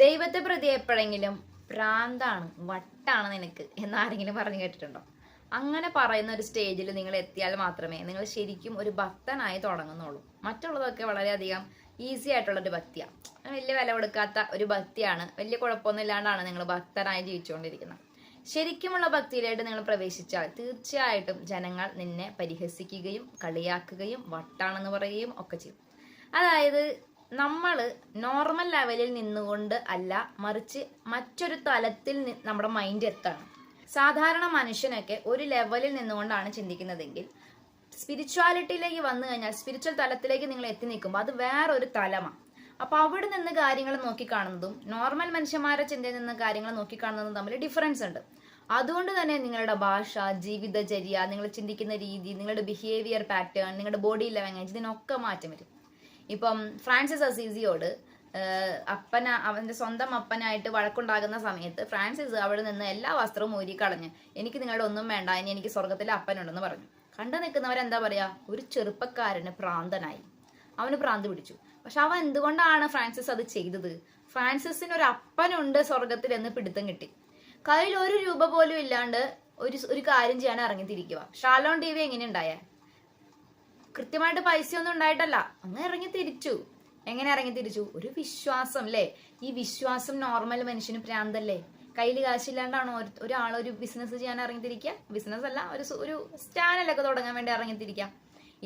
ദൈവത്തെ പ്രതി എപ്പോഴെങ്കിലും ഭ്രാന്താണ് വട്ടാണ് നിനക്ക് എന്നാരെങ്കിലും പറഞ്ഞു കേട്ടിട്ടുണ്ടോ? അങ്ങനെ പറയുന്ന ഒരു സ്റ്റേജിൽ നിങ്ങൾ എത്തിയാൽ മാത്രമേ നിങ്ങൾ ശരിക്കും ഒരു ഭക്തനായി തുടങ്ങുന്നുള്ളൂ. മറ്റുള്ളതൊക്കെ വളരെയധികം ഈസി ആയിട്ടുള്ള ഒരു ഭക്തിയാണ്, വലിയ വില കൊടുക്കാത്ത ഒരു ഭക്തിയാണ്, വലിയ കുഴപ്പമൊന്നും ഇല്ലാണ്ടാണ് നിങ്ങൾ ഭക്തനായി ജീവിച്ചുകൊണ്ടിരിക്കുന്നത്. ശരിക്കുമുള്ള ഭക്തിയിലായിട്ട് നിങ്ങൾ പ്രവേശിച്ചാൽ തീർച്ചയായിട്ടും ജനങ്ങൾ നിന്നെ പരിഹസിക്കുകയും കളിയാക്കുകയും വട്ടാണെന്ന് പറയുകയും ഒക്കെ ചെയ്യും. അതായത് നമ്മൾ നോർമൽ ലെവലിൽ നിന്നുകൊണ്ട് അല്ല, മറിച്ച് മറ്റൊരു തലത്തിൽ നമ്മുടെ മൈൻഡ് എത്താണ്. സാധാരണ മനുഷ്യനൊക്കെ ഒരു ലെവലിൽ നിന്നുകൊണ്ടാണ് ചിന്തിക്കുന്നതെങ്കിൽ സ്പിരിച്വാലിറ്റിയിലേക്ക് വന്നു കഴിഞ്ഞാൽ, സ്പിരിച്വൽ തലത്തിലേക്ക് നിങ്ങൾ എത്തി നിൽക്കുമ്പോൾ അത് വേറൊരു തലമാണ്. അപ്പൊ അവിടെ നിന്ന് കാര്യങ്ങൾ നോക്കിക്കാണുന്നതും നോർമൽ മനുഷ്യന്മാരുടെ ചിന്തയിൽ നിന്ന് കാര്യങ്ങൾ നോക്കിക്കാണുന്നതും തമ്മിൽ ഡിഫറൻസ് ഉണ്ട്. അതുകൊണ്ട് തന്നെ നിങ്ങളുടെ ഭാഷ, ജീവിതചര്യ, നിങ്ങൾ ചിന്തിക്കുന്ന രീതി, നിങ്ങളുടെ ബിഹേവിയർ പാറ്റേൺ, നിങ്ങളുടെ ബോഡി ലാംഗ്വേജ്, ഇതിനൊക്കെ മാറ്റം വരും. ഇപ്പം ഫ്രാൻസിസ് അസീസിയോട് അവന്റെ സ്വന്തം അപ്പനായിട്ട് വഴക്കുണ്ടാകുന്ന സമയത്ത് ഫ്രാൻസിസ് അവിടെ നിന്ന് എല്ലാ വസ്ത്രവും ഊരിക്കളഞ്ഞ് എനിക്ക് നിങ്ങളുടെ ഒന്നും വേണ്ട, ഇനി എനിക്ക് സ്വർഗത്തിലെ അപ്പനുണ്ടെന്ന് പറഞ്ഞു. കണ്ടു നിൽക്കുന്നവരെന്താ പറയാ, ഒരു ചെറുപ്പക്കാരന് ഭ്രാന്തനായി, അവന് ഭ്രാന്ത് പിടിച്ചു. പക്ഷെ അവൻ എന്തുകൊണ്ടാണ് ഫ്രാൻസിസ് അത് ചെയ്തത്? ഫ്രാൻസിസിന് ഒരു അപ്പനുണ്ട് സ്വർഗത്തിൽ എന്ന് പിടുത്തം കിട്ടി. കയ്യിൽ ഒരു രൂപ പോലും ഇല്ലാണ്ട് ഒരു കാര്യം ചെയ്യാൻ ഇറങ്ങിത്തിരിക്കുക. ഷാലോൺ ടി വി എങ്ങനെ ഉണ്ടായ? കൃത്യമായിട്ട് പൈസയൊന്നും ഉണ്ടായിട്ടല്ല, അങ്ങ് ഇറങ്ങി തിരിച്ചു. എങ്ങനെ ഇറങ്ങി തിരിച്ചു? ഒരു വിശ്വാസം അല്ലേ? ഈ വിശ്വാസം നോർമൽ മനുഷ്യന് പ്രാന്തല്ലേ? കയ്യിൽ കാശില്ലാണ്ടാണോ ഒരാളൊരു ബിസിനസ് ചെയ്യാൻ ഇറങ്ങിത്തിരിക്കുക? ബിസിനസ് അല്ല, ഒരു ചാനലൊക്കെ തുടങ്ങാൻ വേണ്ടി ഇറങ്ങിത്തിരിക്കാം.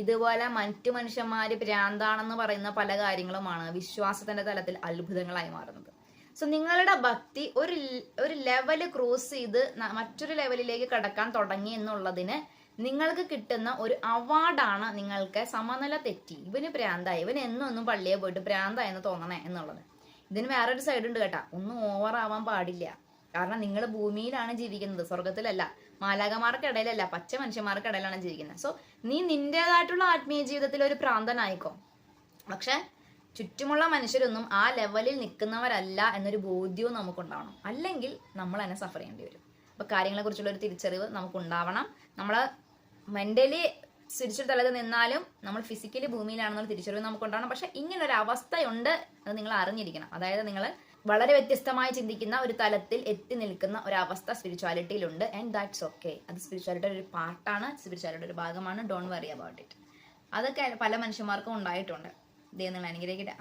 ഇതുപോലെ മറ്റു മനുഷ്യന്മാര് പ്രാന്താണെന്ന് പറയുന്ന പല കാര്യങ്ങളുമാണ് വിശ്വാസത്തിന്റെ തലത്തിൽ അത്ഭുതങ്ങളായി മാറുന്നത്. സോ നിങ്ങളുടെ ഭക്തി ഒരു ലെവല് ക്രോസ് ചെയ്ത് മറ്റൊരു ലെവലിലേക്ക് കടക്കാൻ തുടങ്ങി എന്നുള്ളതിന് നിങ്ങൾക്ക് കിട്ടുന്ന ഒരു അവാർഡാണ് നിങ്ങൾക്ക് സമനില തെറ്റി, ഇവന് പ്രാന്തായി, ഇവന് എന്നും പള്ളിയെ പോയിട്ട് പ്രാന്തായെന്ന് തോന്നണേ എന്നുള്ളത്. ഇതിന് വേറൊരു സൈഡ് ഉണ്ട് കേട്ടാ, ഒന്നും ഓവർ ആവാൻ പാടില്ല. കാരണം നിങ്ങൾ ഭൂമിയിലാണ് ജീവിക്കുന്നത്, സ്വർഗത്തിലല്ല, മാലാകമാർക്കിടയിലല്ല, പച്ച മനുഷ്യന്മാർക്കിടയിലാണ് ജീവിക്കുന്നത്. സോ നീ നിന്റേതായിട്ടുള്ള ആത്മീയ ജീവിതത്തിൽ ഒരു പ്രാന്തനായിക്കോ. പക്ഷെ ചുറ്റുമുള്ള മനുഷ്യരൊന്നും ആ ലെവലിൽ നിൽക്കുന്നവരല്ല എന്നൊരു ബോധ്യവും നമുക്കുണ്ടാവണം. അല്ലെങ്കിൽ നമ്മൾ തന്നെ സഫർ ചെയ്യേണ്ടി വരും. അപ്പൊ കാര്യങ്ങളെ കുറിച്ചുള്ള ഒരു തിരിച്ചറിവ് നമുക്കുണ്ടാവണം. നമ്മള് മെന്റലി സ്പിരിച്വൽ തലത്തിൽ നിന്നാലും നമ്മൾ ഫിസിക്കലി ഭൂമിയിലാണെന്നുള്ള തിരിച്ചറിവ് നമുക്കുണ്ടാവണം. പക്ഷെ ഇങ്ങനൊരു അവസ്ഥയുണ്ട്, അത് നിങ്ങൾ അറിഞ്ഞിരിക്കണം. അതായത് നിങ്ങൾ വളരെ വ്യത്യസ്തമായി ചിന്തിക്കുന്ന ഒരു തലത്തിൽ എത്തി നിൽക്കുന്ന ഒരു അവസ്ഥ സ്പിരിച്വാലിറ്റിയിലുണ്ട്. And that's okay. അത് സ്പിരിച്വാലിറ്റിയുടെ ഒരു പാർട്ടാണ്, സ്പിരിച്വാലിറ്റിയുടെ ഒരു ഭാഗമാണ്. Don't worry about it. അതൊക്കെ പല മനുഷ്യന്മാർക്കും ഉണ്ടായിട്ടുണ്ട്. ദൈവം നിങ്ങൾ അനുഗ്രഹിക്കട്ടെ.